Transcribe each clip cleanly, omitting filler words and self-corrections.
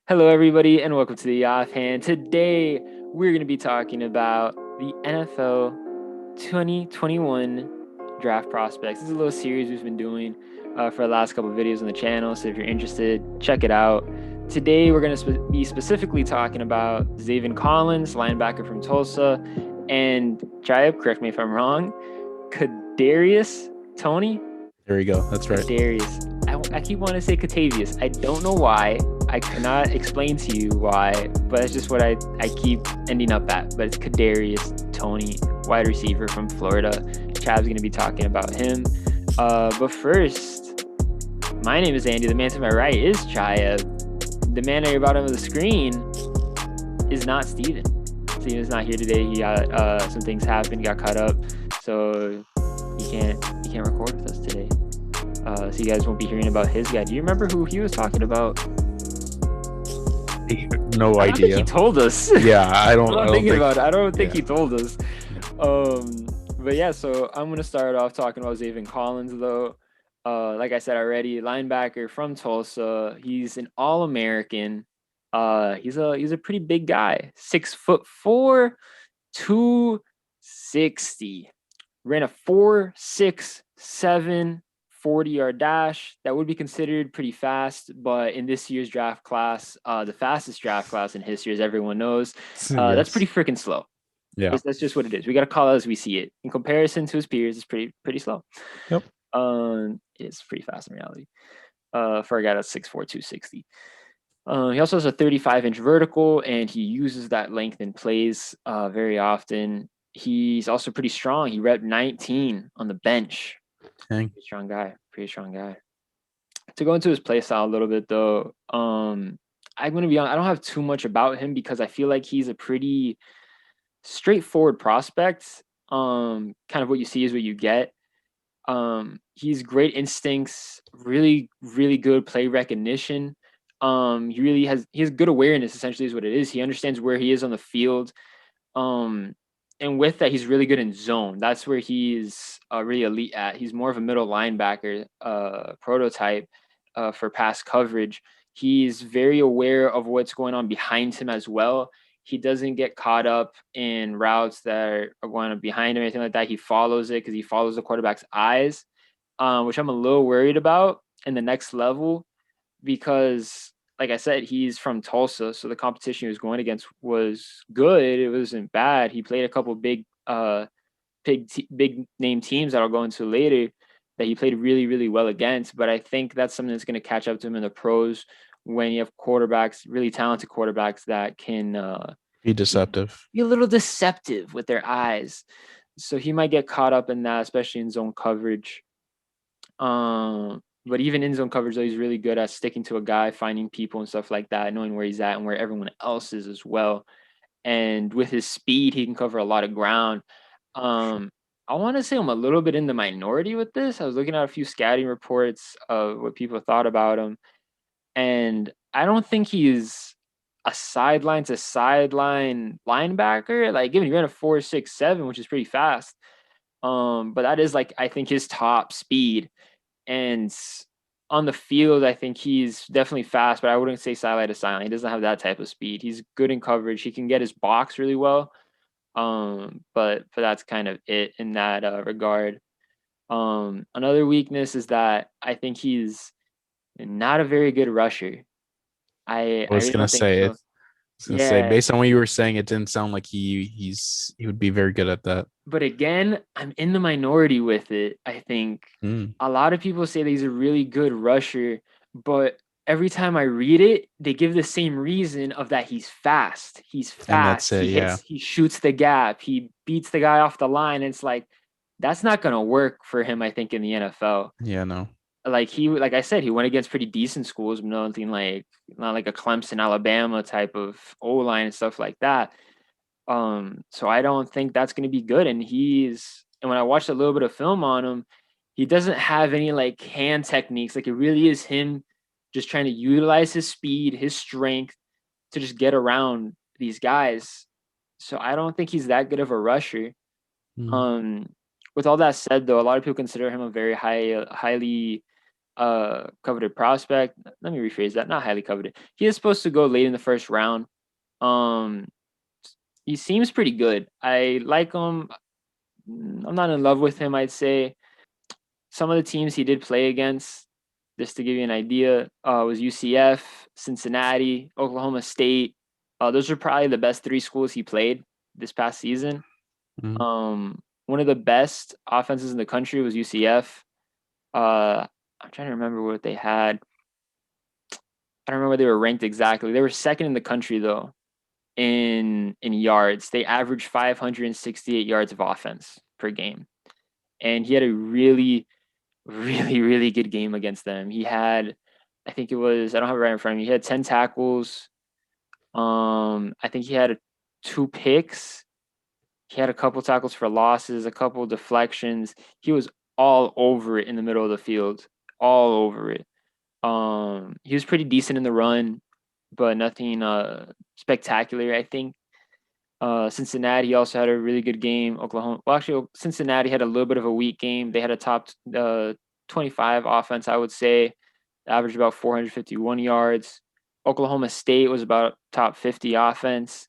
Hello, everybody, and welcome to the Offhand. Today, we're going to be talking about the NFL 2021 draft prospects. This is a little series we've been doing for the last couple of videos on the channel. So if you're interested, check it out. Today, we're going to be specifically talking about Zaven Collins, linebacker from Tulsa, and Jayab, correct me if I'm wrong, Kadarius Toney. There you go. That's right. Kadarius. I keep wanting to say Katavius. I don't know why. I cannot explain to you why, but it's just what I keep ending up at. But it's Kadarius Toney, wide receiver from Florida. Chav's going to be talking about him. But first, my name is Andy. The man to my right is Chaya. The man at your bottom of the screen is not Steven. Steven's not here today. He got some things happened. He got caught up, so he can't record with us today. So you guys won't be hearing about his guy. Do you remember who he was talking about? No I don't think idea. he told us. Yeah, I don't. I'm thinking about it. I don't think he yeah. told us. But yeah, so I'm gonna start off talking about Zaven Collins though. Like I said already, linebacker from Tulsa. He's an All-American. He's a pretty big guy. 6'4", 260. Ran a 4.67 40-yard dash. That would be considered pretty fast, but in this year's draft class, the fastest draft class in history, as everyone knows, that's pretty freaking slow. Yeah. That's just what it is. We got to call it as we see it. In comparison to his peers, it's pretty slow. Yep. It's pretty fast in reality. For a guy that's 6'4", 260. He also has a 35-inch vertical, and he uses that length in plays very often. He's also pretty strong. He rep 19 on the bench. Dang. Pretty strong guy. To go into his play style a little bit though, I'm gonna be honest, I don't have too much about him because I feel like he's a pretty straightforward prospect. Kind of what you see is what you get. He's great instincts, really, really good play recognition. He has good awareness, essentially, is what it is. He understands where he is on the field. And with that, he's really good in zone. That's where he's really elite at. He's more of a middle linebacker prototype for pass coverage. He's very aware of what's going on behind him as well. He doesn't get caught up in routes that are going on behind him or anything like that. He follows it because he follows the quarterback's eyes, which I'm a little worried about in the next level because like I said, he's from Tulsa, so the competition he was going against was good. It wasn't bad. He played a couple big name teams that I'll go into later that he played really, really well against. But I think that's something that's going to catch up to him in the pros when you have quarterbacks, really talented quarterbacks that can Be deceptive. be a little deceptive with their eyes. So he might get caught up in that, especially in zone coverage. But even in zone coverage, though, he's really good at sticking to a guy, finding people and stuff like that, knowing where he's at and where everyone else is as well. And with his speed, he can cover a lot of ground. I want to say I'm a little bit in the minority with this. I was looking at a few scouting reports of what people thought about him, and I don't think he's a sideline to sideline linebacker. Like, given he ran a 4.67, which is pretty fast. But that is like I think his top speed. And on the field, I think he's definitely fast, but I wouldn't say sideline to sideline. He doesn't have that type of speed. He's good in coverage. He can get his box really well. But that's kind of it in that regard. Another weakness is that I think he's not a very good rusher. I I was really gonna don't think say it. I so. was gonna say Yeah, based on what you were saying, it didn't sound like he would be very good at that. but again, I'm in the minority with it. I think a lot of people say that he's a really good rusher, but every time I read it, they give the same reason of that he's fast. He's And that's fast. it. Yeah. He shoots the gap. He beats the guy off the line. And it's like that's not gonna work for him, I think, in the NFL. Yeah. No. Like I said, he went against pretty decent schools, nothing like not like a Clemson, Alabama type of O line and stuff like that. So I don't think that's going to be good. And when I watched a little bit of film on him, he doesn't have any like hand techniques. Like it really is him just trying to utilize his speed, his strength to just get around these guys. So I don't think he's that good of a rusher. Mm. Um, with all that said, though, a lot of people consider him a very highly coveted prospect. Let me rephrase that. Not highly coveted. He is supposed to go late in the first round. Um, he seems pretty good. I like him. I'm not in love with him, I'd say. Some of the teams he did play against, just to give you an idea, was UCF, Cincinnati, Oklahoma State. Those are probably the best three schools he played this past season. Mhm. One of the best offenses in the country was UCF. I'm trying to remember what they had. I don't remember where they were ranked exactly. They were second in the country though in yards. They averaged 568 yards of offense per game, and he had a really good game against them. He had, I think it was, I don't have it right in front of me. He had 10 tackles. I think he had 2 picks. He had a couple tackles for losses, a couple deflections. He was all over it in the middle of the field, all over it. He was pretty decent in the run, but nothing spectacular, I think. Cincinnati also had a really good game. Oklahoma, well, actually, Cincinnati had a little bit of a weak game. They had a top 25 offense, I would say, averaged about 451 yards. Oklahoma State was about top 50 offense,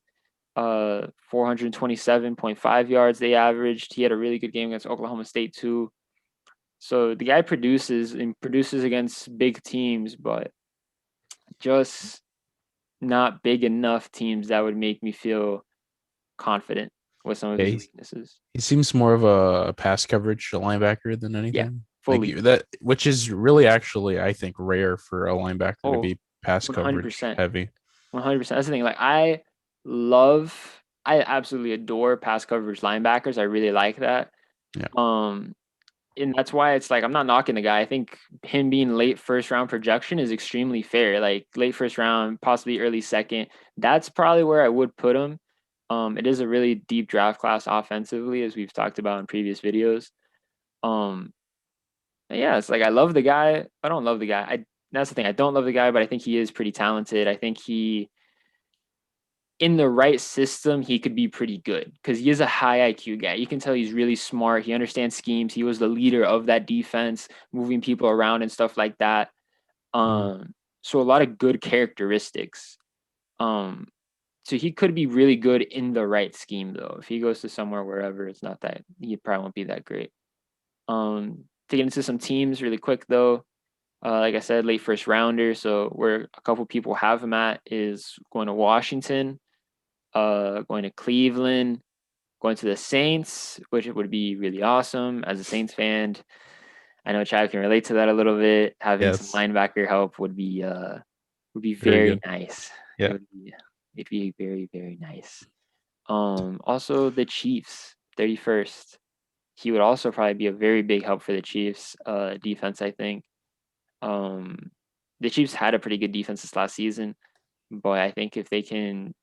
427.5 yards they averaged. He had a really good game against Oklahoma State too. So the guy produces and produces against big teams, but just not big enough teams that would make me feel confident with some of Yeah, his weaknesses. he seems more of a pass coverage linebacker than Yeah, anything. Like fully. that, which is really actually, I think, rare for a linebacker to Oh, be pass coverage 100%. heavy. 100%. That's the thing. Like, I absolutely adore pass coverage linebackers. I really like that. Yeah. Um, and that's why it's like I'm not knocking the guy. I think him being late first round projection is extremely fair. Like late first round, possibly early second. That's probably where I would put him. It is a really deep draft class offensively, as we've talked about in previous videos. Um, yeah, it's like I love the guy. I don't love the guy. That's the thing. I don't love the guy, but I think he is pretty talented. I think he in the right system, he could be pretty good because he is a high IQ guy. You can tell he's really smart. He understands schemes. He was the leader of that defense, moving people around and stuff like that. Mhm. So a lot of good characteristics. Um, so he could be really good in the right scheme though. If he goes to somewhere wherever, it's not that he probably won't be that great. To get into some teams really quick though. Like I said, late first rounder. So where a couple people have him at is going to Washington, going to Cleveland, going to the Saints, which would be really awesome as a Saints fan. I know Chad can relate to that a little bit. Having some Yes. linebacker help would be Very very good. nice. It Yeah. would be it'd be very nice. Also the Chiefs, 31st. He would also probably be a very big help for the Chiefs defense, I think. Um the Chiefs had a pretty good defense this last season, but I think if they can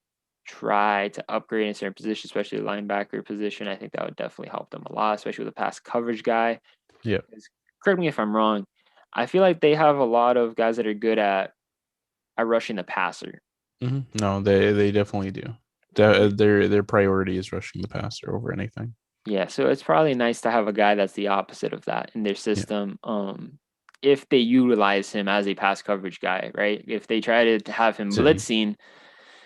try to upgrade in certain positions, especially the linebacker position, I think that would definitely help them a lot, especially with a pass coverage guy. Yeah. Correct me if I'm wrong. I feel like they have a lot of guys that are good at rushing the passer. No, they definitely do. Their priority is rushing the passer over anything. Yeah, so it's probably nice to have a guy that's the opposite of that in their Yeah. system. If they utilize him as a pass coverage guy, right? If they try to have him So blitzing,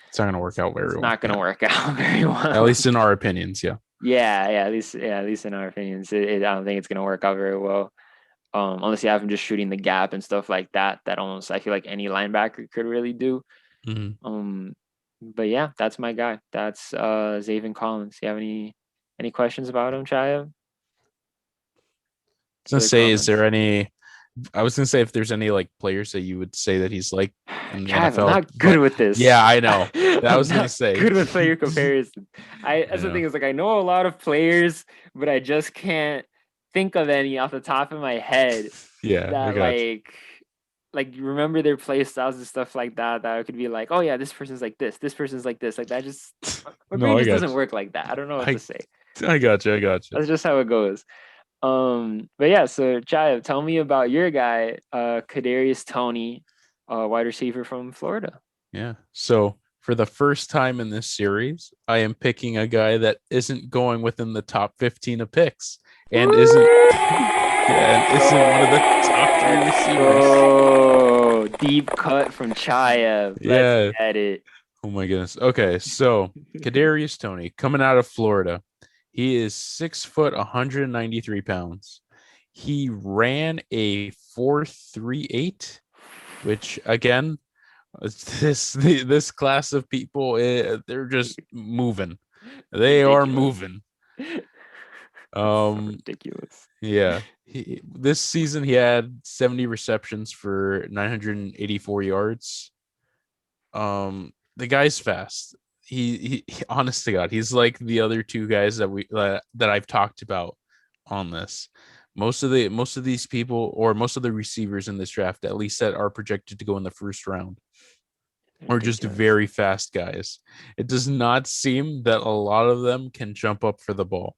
it's not going to work out it's very well. not going to Yeah. work out very At well. least in our opinions. Yeah. At least in our opinions, I don't think it's going to work out very well. Unless you have him just shooting the gap and stuff like that. That almost I feel like any linebacker could really do. Mm-hmm. Um, but yeah, that's my guy. That's Zaven Collins. You have any questions about him, Chaya? I was gonna Other say, is there comments? any? I was gonna say if there's any like players that you would say that he's like in the Trav, I'm NFL, not good but with this. yeah, I know. I I'm was gonna not say. good with player comparison. I That's the know. thing is like I know a lot of players, but I just can't think of any off the top of my head Yeah, I that got you. like remember their play styles and stuff like that. That I could be like, oh yeah, this person's like this person's like this. Like that just my No, brain I just got doesn't work like that. I don't know what to you. say. I got you. I got you. That's just how it goes. But yeah, so Chayo, tell me about your guy, Kadarius Toney, wide receiver from Florida. Yeah. So for the first time in this series, I am picking a guy that isn't going within the top 15 of picks and isn't Woo! Yeah, and isn't one of the top three Let's receivers. go. Deep cut from Chayev. Let's Yeah. get it. Oh my goodness. Okay, so Kadarius Toney coming out of Florida. He is 6 foot, 193 pounds. He ran a 4.38, which again, this class of people, they're just moving. They are Ridiculous. moving. That's so Um, ridiculous. yeah. This season he had 70 receptions for 984 yards. The guy's fast. Honest to God, he's like the other two guys that I've talked about on this. Most of these people, or most of the receivers in this draft, at least that are projected to go in the first round, are just Ridiculous. very fast guys. It does not seem that a lot of them can jump up for the ball.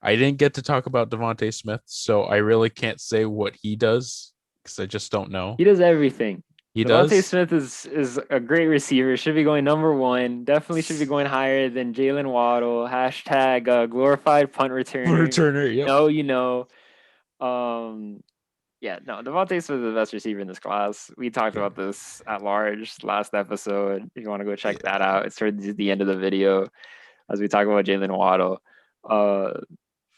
I didn't get to talk about Devontae Smith, so I really can't say what he does because I just don't know. He does everything. He Devontae does. Smith is a great receiver. Should be going number one. Definitely should be going higher than Jalen Waddle. Hashtag glorified punt returner. Returner. Yep. No, you know. Um, yeah, no, Devontae Smith is the best receiver in this class. We talked Yeah. about this at large last episode. If you want to go check that Yeah. out, it's towards the end of the video as we talk about Jalen Waddle. Uh,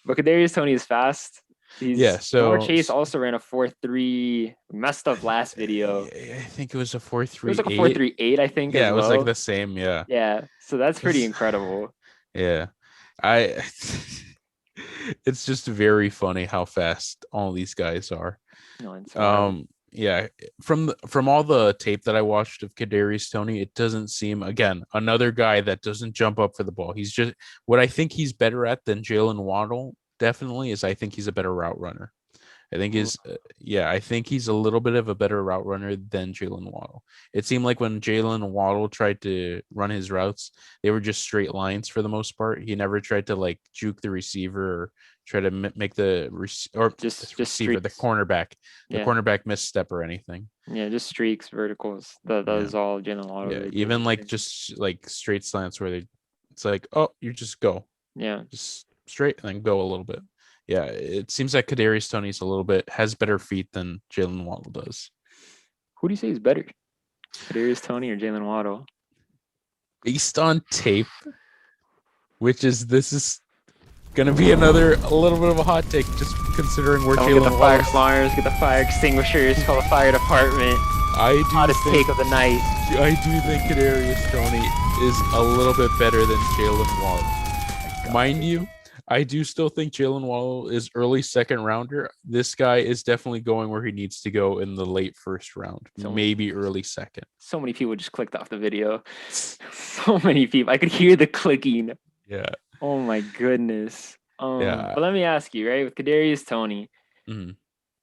but Kadarius Toney is fast. Yeah. He's Jamar So Chase also ran a 4.3. Messed up last video. I think it was a four It was three like a eight. 4.38, I think, Yeah, as it was like well. the same. Yeah. Yeah, so that's pretty incredible. Yeah. I it's just very funny how fast all these guys are. No, it's wild. Yeah, from all the tape that I watched of Kadarius Toney, it doesn't seem, again, another guy that doesn't jump up for the ball. He's just, what I think he's better at than Jalen Waddle definitely is, I think he's a better route runner. I think Ooh, yeah, I think he's a little bit of a better route runner than Jalen Waddle. It seemed like when Jalen Waddle tried to run his routes, they were just straight lines for the most part. He never tried to like juke the receiver or try to make the just receiver, streaks. the Yeah, cornerback misstep or anything. yeah, just streaks, verticals. That Yeah, is all Jalen Waddle yeah, really did even all like day. just like straight slants where it's like, oh, you just go, Yeah. just straight and then go a little bit. Yeah, it seems like Kadarius Toney's a little bit has better feet than Jalen Waddle does. Who do you say is better? Kadarius Toney or Jalen Waddle? Based on tape, which is this is gonna be another a little bit of a hot take, just considering where Someone get the Jalen fire Waddle. alarms, get the fire extinguishers, call the fire department. I do Hottest think take of the night. I do think Kadarius Toney is a little bit better than Jalen Waddle. Mind you, I do still think Jalen Waddle is early second rounder. This guy is definitely going where he needs to go in the late first round, So maybe early second. so many people just clicked off the video. So many people. I could hear the clicking. Yeah, Oh my goodness. yeah. But let me ask you, right? With Kadarius Toney, Mhm.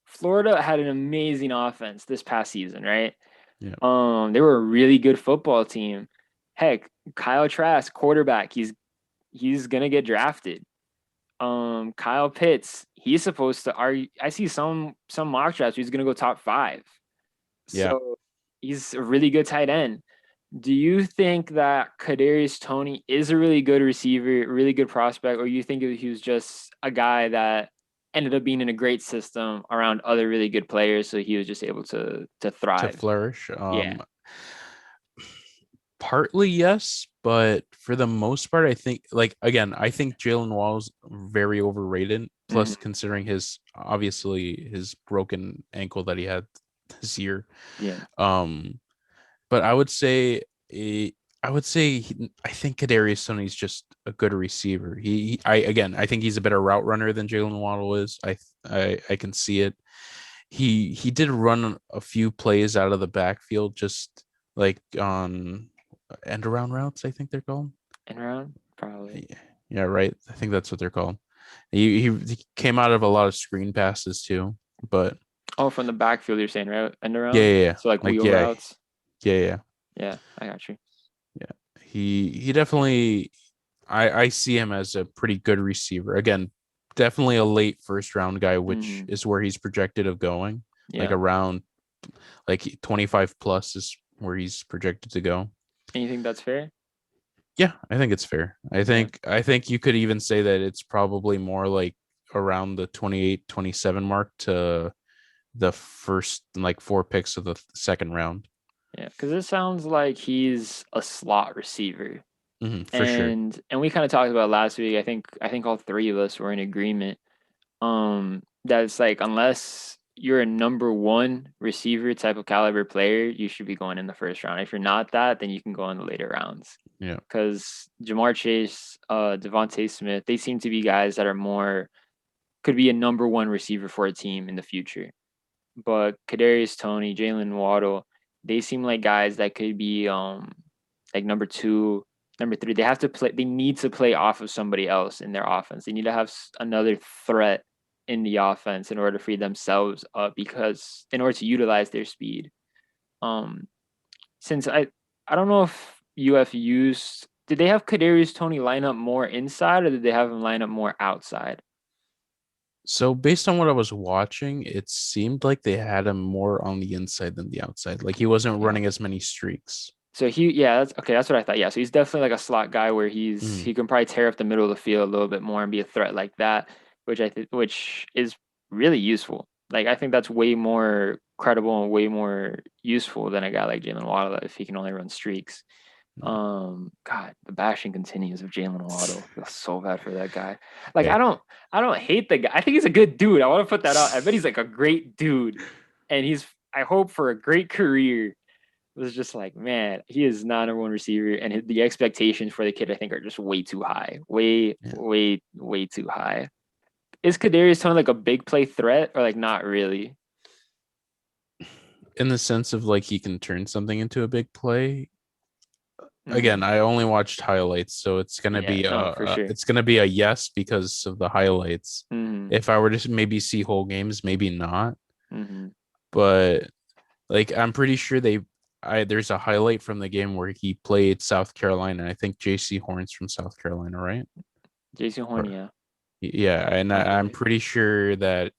Florida had an amazing offense this past season, right? Yeah, They were a really good football team. Heck, Kyle Trask, quarterback, he's gonna get drafted. Kyle Pitts, he's supposed to argue. I see some mock drafts. He's gonna go top 5. yeah. So he's a really good tight end. Do you think that Kadarius Toney is a really good receiver, really good prospect, or you think he was just a guy that ended up being in a great system around other really good players, so he was just able to To thrive? flourish. Yeah. Partly yes, but for the most part, I think, like, again, I think Jalen Wall's very overrated. Mhm. Plus, considering his obviously his broken ankle that he had this year, Yeah. um, but I would say I think Kadarius Toney's just a good receiver. I again, I think he's a better route runner than Jalen Waddle is. I can see it. He did run a few plays out of the backfield, just like on end around routes, I think they're called. And around probably. Yeah, yeah, right. I think that's what they're called. He came out of a lot of screen passes too, but Oh, from the backfield, you're saying, right? End yeah, around. yeah, yeah. So like Like wheel yeah, routes. yeah, yeah, Yeah, I got you. yeah. He definitely I see him as a pretty good receiver. Again, definitely a late first round guy, which Mhm. is where he's projected of going. Like Yeah. around like 25 plus is where he's projected to go. And you think that's fair? Yeah, I think it's fair. Yeah. I think you could even say that it's probably more like around the 28, 27 mark to the first like 4 picks of the second round. Yeah, because it sounds like he's a slot receiver. For sure. And we kind of talked about last week. I think all three of us were in agreement. That it's like unless you're a number one receiver type of caliber player, you should be going in the first round. If you're not that, then you can go in the later rounds. Yeah. Because Jamar Chase, Devontae Smith, they seem to be guys that are more could be a number one receiver for a team in the future. But Kadarius Toney, Jalen Waddle, they seem like guys that could be like number two, number three. They have to play. They need to play off of somebody else in their offense. They need to have another threat in the offense in order to free themselves up because in order to utilize their speed. Since I don't know if UF used did they have Kadarius Toney line up more inside or did they have him line up more outside? So based on what I was watching, it seemed like they had him more on the inside than the outside. Like he wasn't Yeah. running as many streaks. So that's okay. That's what I thought. Yeah, so he's definitely like a slot guy where he can probably tear up the middle of the field a little bit more and be a threat like that, which is really useful. Like I think that's way more credible and way more useful than a guy like Jalen Waddle if he can only run streaks. God, the bashing continues of Jalen Waddle. I feel so bad for that guy. Like Hey. I don't hate the guy. I think he's a good dude. I want to put that out. I bet he's like a great dude, and I hope for a great career. It was just like, man, he is not number one receiver, and the expectations for the kid, I think, are just way too high. Way too high. Is Kadarius Toney like a big play threat, or like not really? In the sense of like he can turn something into a big play. Again, I only watched highlights, so it's gonna be for sure. it's gonna be a yes because of the highlights. If I were to maybe see whole games, maybe not. But like I'm pretty sure there's a highlight from the game where he played South Carolina. I think JC Horn's from South Carolina, right? JC Horn, yeah. Yeah, and I'm pretty sure that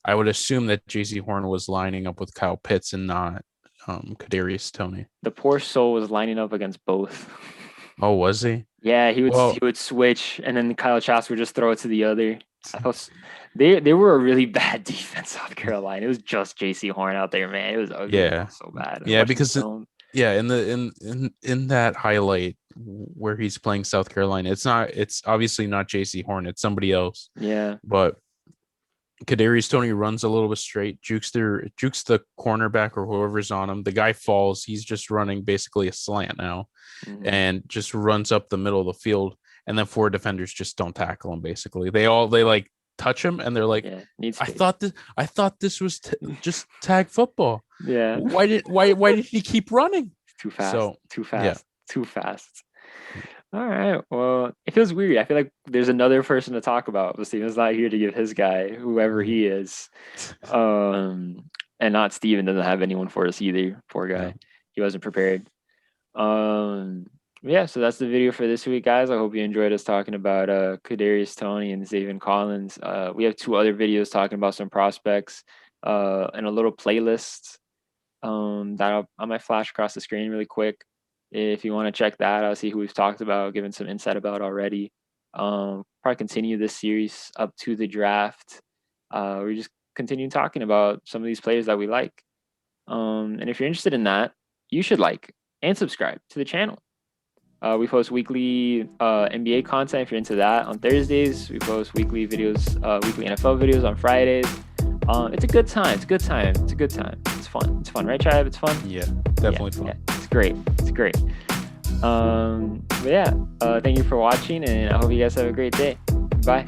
I would assume that JC Horn was lining up with Kyle Pitts and not Kadarius Toney. The poor soul was lining up against both. Oh, was he? Yeah, he would switch, and then Kyle Trask would just throw it to the other. They were a really bad defense, South Carolina. It was just JC Horn out there, man. It was ugly. Yeah, so bad. Yeah, because in that highlight where he's playing South Carolina, it's obviously not JC Horn, it's somebody else. Yeah, but Kadarius Toney runs a little bit straight, jukes the cornerback or whoever's on him. The guy falls. He's just running basically a slant now, and just runs up the middle of the field. And then 4 defenders just don't tackle him. Basically, they like touch him, and they're like, "I thought this was just tag football. Yeah, why did he keep running? Too fast. Too fast. All right. Well, it feels weird. I feel like there's another person to talk about, but Steven's not here to give his guy, whoever he is. And not Steven doesn't have anyone for us either. Poor guy. No. He wasn't prepared. Yeah, so that's the video for this week, guys. I hope you enjoyed us talking about Kadarius Toney and Zaven Collins. We have 2 other videos talking about some prospects and a little playlist that I might flash across the screen really quick. If you want to check that out, see who we've talked about, given some insight about already. Probably continue this series up to the draft. We just continue talking about some of these players that we like. And if you're interested in that, you should like and subscribe to the channel. We post weekly NBA content if you're into that on Thursdays. We post weekly videos, weekly NFL videos on Fridays. It's a good time. It's fun, right, Chad? It's fun. Yeah, definitely fun. Yeah. It's great. But yeah, thank you for watching, and I hope you guys have a great day. Bye.